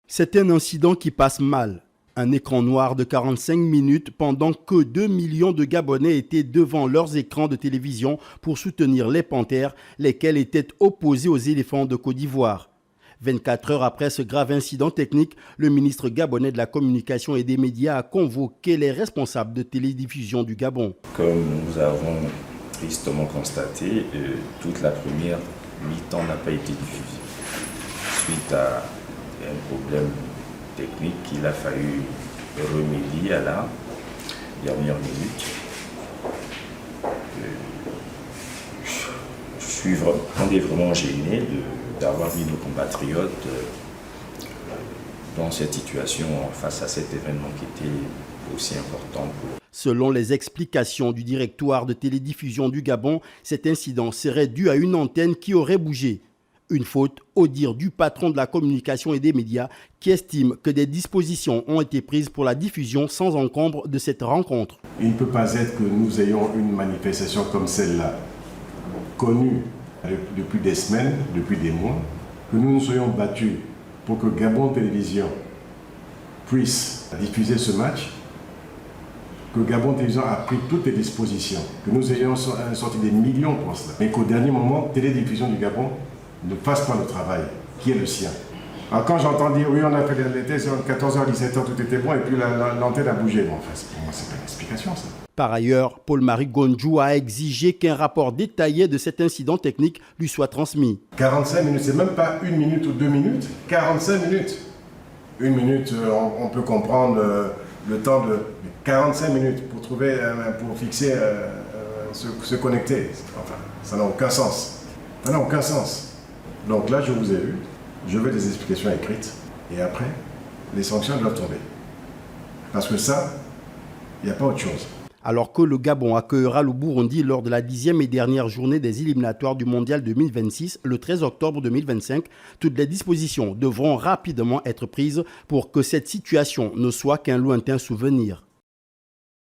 C'est un incident qui passe mal. Un écran noir de 45 minutes pendant que 2 millions de Gabonais étaient devant leurs écrans de télévision pour soutenir les Panthères, lesquels étaient opposés aux éléphants de Côte d'Ivoire. 24 heures après ce grave incident technique, le ministre gabonais de la Communication et des Médias a convoqué les responsables de télédiffusion du Gabon. Comme nous avons tristement constaté, toute la première mi-temps n'a pas été diffusée. Suite à un problème technique qu'il a fallu remédier à la dernière minute. On est vraiment gêné d'avoir vu nos compatriotes dans cette situation face à cet événement qui était aussi important pour eux. Selon les explications du directoire de télédiffusion du Gabon, cet incident serait dû à une antenne qui aurait bougé. Une faute au dire du patron de la communication et des médias qui estime que des dispositions ont été prises pour la diffusion sans encombre de cette rencontre. Il ne peut pas être que nous ayons une manifestation comme celle-là, connue depuis des semaines, depuis des mois, que nous nous soyons battus pour que Gabon Télévision puisse diffuser ce match, que Gabon Télévision a pris toutes les dispositions, que nous ayons sorti des millions pour cela, mais qu'au dernier moment, Télédiffusion du Gabon ne fasse pas le travail qui est le sien. Alors quand j'entends dire oui, on a fait les tests, 14h, 17h, tout était bon, et puis l'antenne a bougé. Bon, enfin, pour moi, c'est pas une explication, ça. Par ailleurs, Paul-Marie Gondjou a exigé qu'un rapport détaillé de cet incident technique lui soit transmis. 45 minutes, c'est même pas 1 minute ou 2 minutes, 45 minutes. 1 minute, on peut comprendre le temps de 45 minutes pour fixer, se connecter. Enfin, ça n'a aucun sens. Ça n'a aucun sens. Donc là, je vous ai vu, je veux des explications écrites, et après, les sanctions doivent tomber. Parce que ça, il n'y a pas autre chose. Alors que le Gabon accueillera le Burundi lors de la 10e et dernière journée des éliminatoires du Mondial 2026, le 13 octobre 2025, toutes les dispositions devront rapidement être prises pour que cette situation ne soit qu'un lointain souvenir.